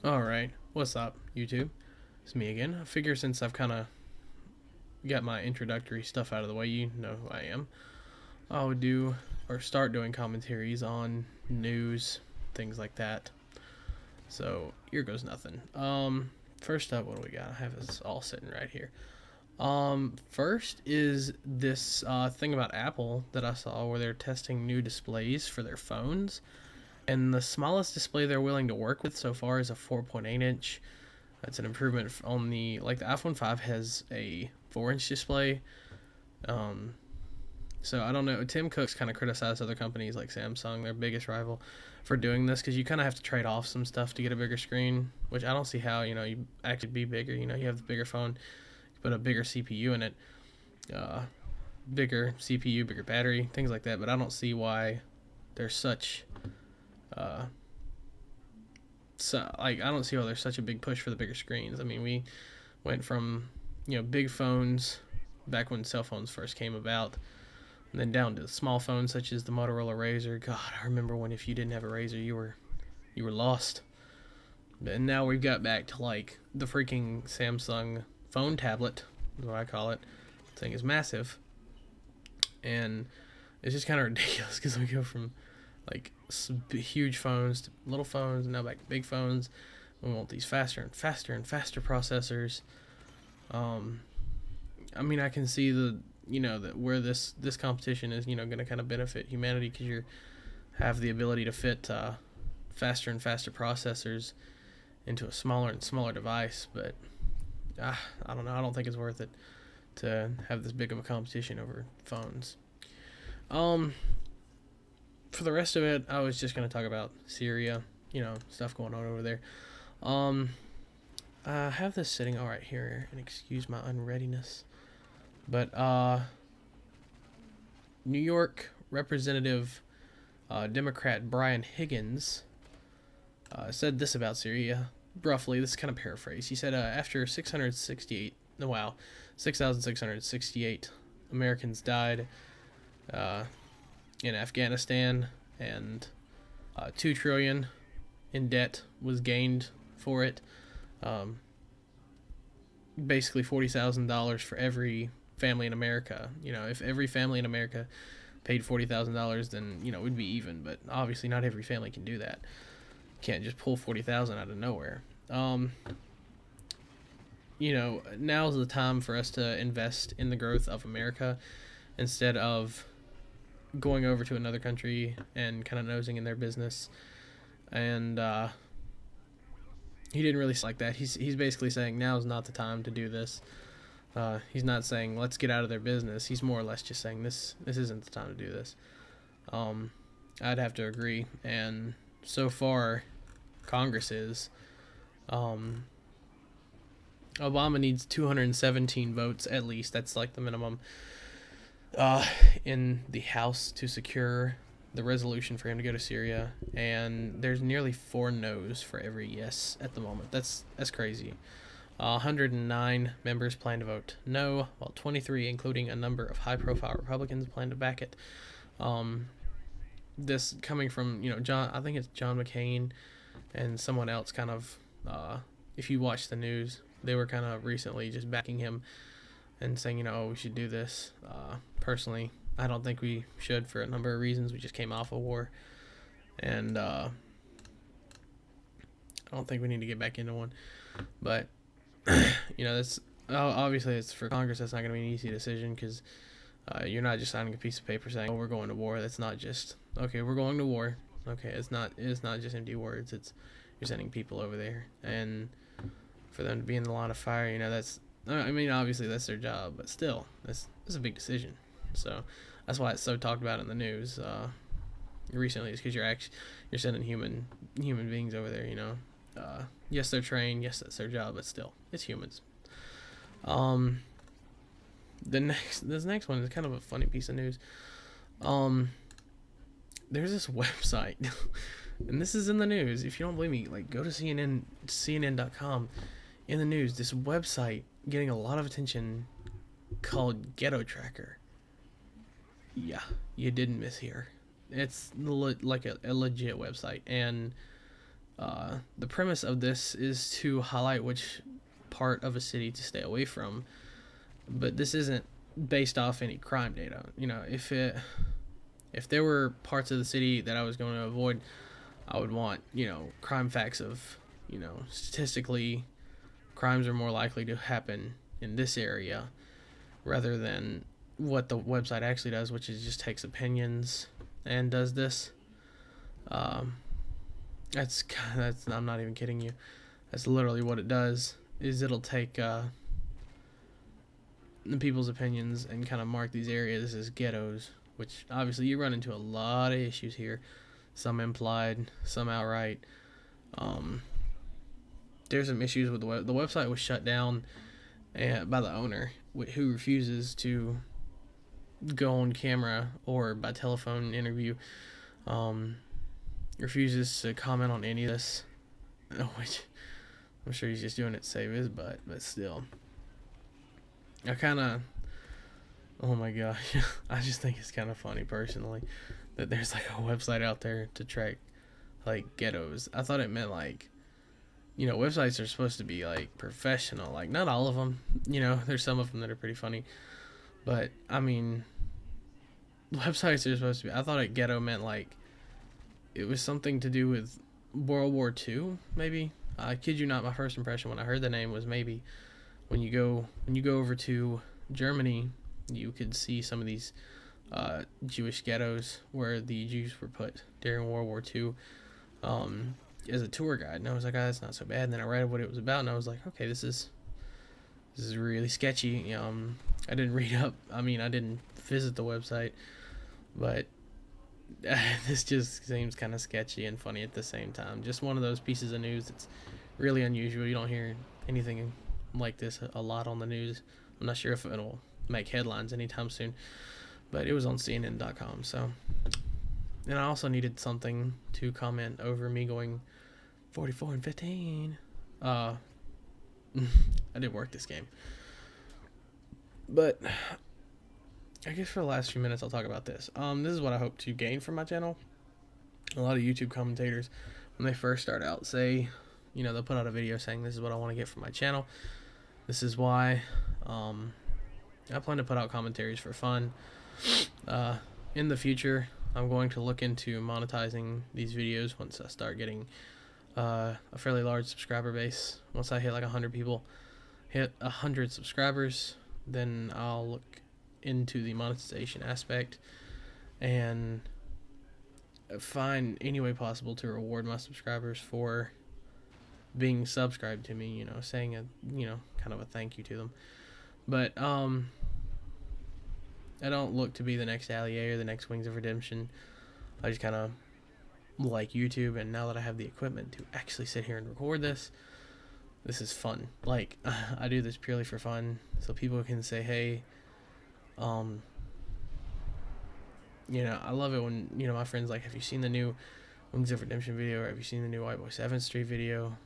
Alright, what's up, YouTube? It's me again. I figure since I've kind of got my introductory stuff out of the way, you know who I am. I would do, or start doing commentaries on news, things like that. So, here goes nothing. First up, what do we got? I have this all sitting right here. First is this thing about Apple that I saw where they're testing new displays for their phones. And the smallest display they're willing to work with so far is a 4.8 inch. That's an improvement on the iPhone 5 has a 4-inch display. Um, so I don't know. Tim Cook's kind of criticized other companies like Samsung, their biggest rival, for doing this because you kind of have to trade off some stuff to get a bigger screen, which I don't see how you actually be bigger. You have the bigger phone, you put a bigger CPU in it, uh, bigger CPU, bigger battery, things like that. But I don't see why there's such uh, I don't see why there's such a big push for the bigger screens. I mean, we went from big phones back when cell phones first came about, and then down to small phones such as the Motorola Razr. God, I remember when if you didn't have a Razr, you were lost. And now we've got back to like the freaking Samsung phone tablet, what I call it. The thing is massive, and it's just kind of ridiculous because we go from like huge phones to little phones, and now back to big phones. We want these faster and faster and faster processors. I mean, I can see that where this competition is going to kind of benefit humanity because you have the ability to fit faster and faster processors into a smaller and smaller device. But I don't know. I don't think it's worth it to have this big of a competition over phones. For the rest of it, I was just going to talk about Syria, stuff going on over there. I have this sitting all right here, and excuse my unreadiness. But, New York Representative Democrat Brian Higgins said this about Syria, roughly. This is kind of paraphrase. He said, after 6,668 Americans died in Afghanistan, and $2 trillion in debt was gained for it. Basically $40,000 for every family in America. If every family in America paid $40,000, then we'd be even. But obviously, not every family can do that. Can't just pull 40,000 out of nowhere. Now's the time for us to invest in the growth of America instead of going over to another country and kind of nosing in their business. And he didn't really like that. He's basically saying now's not the time to do this. He's not saying let's get out of their business. He's more or less just saying this isn't the time to do this. I'd have to agree. And so far, Congress is. Obama needs 217 votes at least. That's like the minimum in the House to secure the resolution for him to go to Syria, and there's nearly 4 no's for every yes at the moment. That's crazy. 109 members plan to vote no, while 23, including a number of high-profile Republicans, plan to back it. This coming from John, I think it's John McCain, and someone else. Kind of, if you watch the news, they were kind of recently just backing him and saying, oh, we should do this. Personally, I don't think we should for a number of reasons. We just came off a war, and I don't think we need to get back into one. But that's obviously it's for Congress. That's not going to be an easy decision because you're not just signing a piece of paper saying, "Oh, we're going to war." That's not just okay. We're going to war. Okay, it's not just empty words. It's you're sending people over there, and for them to be in the line of fire, that's. I mean, obviously that's their job, but still, that's a big decision. So that's why it's so talked about in the news recently. Is because you're sending human beings over there. Yes, they're trained. Yes, that's their job, but still, it's humans. This next one is kind of a funny piece of news. There's this website, and this is in the news. If you don't believe me, go to CNN.com. In the news, this website getting a lot of attention called Ghetto Tracker. Yeah, you didn't miss here. It's like a legit website, and The premise of this is to highlight which part of a city to stay away from, but this isn't based off any crime data. You know, if there were parts of the city that I was going to avoid, I would want, you know, crime facts of, you know, statistically crimes are more likely to happen in this area rather than what the website actually does, which is just takes opinions and does this. Um, that's I'm not even kidding you. That's literally what it does. Is it'll take the people's opinions and kind of mark these areas as ghettos, which obviously you run into a lot of issues here. Some implied, some outright. Um, there's some issues with the website was shut down by the owner, who refuses to go on camera or by telephone interview. Refuses to comment on any of this, which I'm sure he's just doing it to save his butt, but still. I kind of, oh my gosh, I just think it's kind of funny personally that there's like a website out there to track like ghettos. I thought it meant like, you know, websites are supposed to be like professional, like not all of them, you know, there's some of them that are pretty funny, but I mean, websites are supposed to be, I thought it ghetto meant like it was something to do with World War II, maybe. I kid you not, my first impression when I heard the name was maybe when you go over to Germany, you could see some of these Jewish ghettos where the Jews were put during World War II as a tour guide, and I was like, oh, that's not so bad. And then I read what it was about, and I was like, okay, this is really sketchy. I didn't read up. I mean, I didn't visit the website, but this just seems kind of sketchy and funny at the same time. Just one of those pieces of news that's really unusual. You don't hear anything like this a lot on the news. I'm not sure if it'll make headlines anytime soon, but it was on CNN.com. So, and I also needed something to comment over me going 44-15. I did work this game, but I guess for the last few minutes I'll talk about this. This is what I hope to gain from my channel. A lot of YouTube commentators, when they first start out, say, you know, they'll put out a video saying this is what I want to get from my channel. This is why. I plan to put out commentaries for fun. In the future, I'm going to look into monetizing these videos once I start getting a fairly large subscriber base. Once I hit like 100 people, hit 100 subscribers, then I'll look into the monetization aspect and find any way possible to reward my subscribers for being subscribed to me, you know, saying a, you know, kind of a thank you to them. But I don't look to be the next Allier or the next Wings of Redemption. I just kind of like YouTube, and now that I have the equipment to actually sit here and record this is fun. Like, I do this purely for fun, so people can say, hey, you know, I love it when, you know, my friends like, have you seen the new Wings of Redemption video, or have you seen the new White Boy 7th Street video?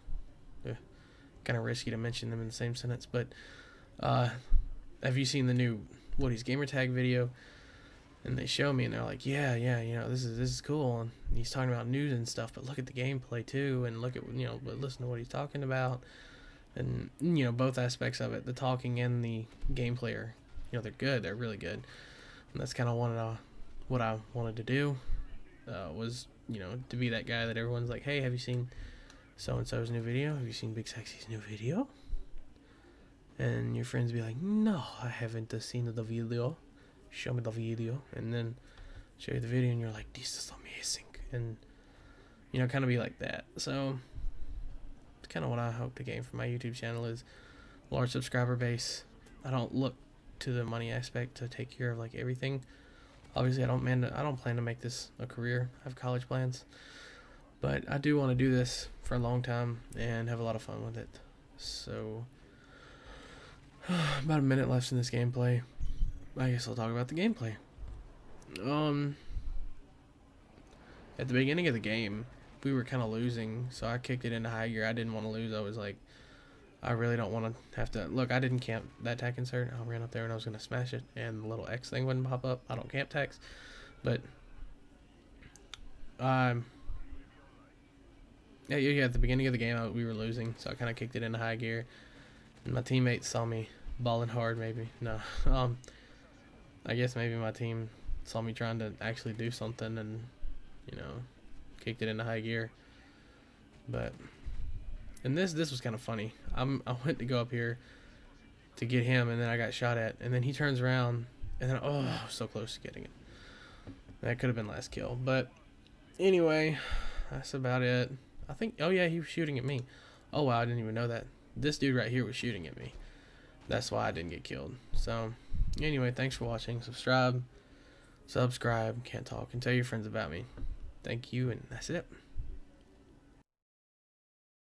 Kind of risky to mention them in the same sentence, but have you seen the new Woody's Gamertag video? And they show me, and they're like, yeah, you know, this is cool, and he's talking about news and stuff, but look at the gameplay too, and look at, you know, but listen to what he's talking about, and, you know, both aspects of it, the talking and the gameplay are, you know, they're really good, and that's kind of what I wanted to do, was, you know, to be that guy that everyone's like, hey, have you seen so-and-so's new video? Have you seen Big Sexy's new video? And your friends be like, no, I haven't seen the video. Show me the video. And then show you the video, and you're like, this is amazing. And, you know, kind of be like that. So, it's kind of what I hope to gain from my YouTube channel is large subscriber base. I don't look to the money aspect to take care of, like, everything. Obviously, I don't plan to make this a career. I have college plans. But I do want to do this for a long time and have a lot of fun with it. So, about a minute left in this gameplay. I guess I'll talk about the gameplay. At the beginning of the game, we were kind of losing, so I kicked it into high gear. I didn't want to lose. I was like, I really don't want to have to... Look, I didn't camp that tac insert. I ran up there and I was going to smash it, and the little X thing wouldn't pop up. I don't camp tacs. But, Yeah, at the beginning of the game, we were losing, so I kind of kicked it into high gear. And my teammates saw me balling hard, maybe. No. I guess maybe my team saw me trying to actually do something and, you know, kicked it into high gear. But, and this was kind of funny. I went to go up here to get him, and then I got shot at. And then he turns around, and then, oh, I was so close to getting it. That could have been last kill. But, anyway, that's about it. I think, oh yeah, he was shooting at me. Oh wow, I didn't even know that. This dude right here was shooting at me. That's why I didn't get killed. So, anyway, thanks for watching. Subscribe, can't talk, and tell your friends about me. Thank you, and that's it.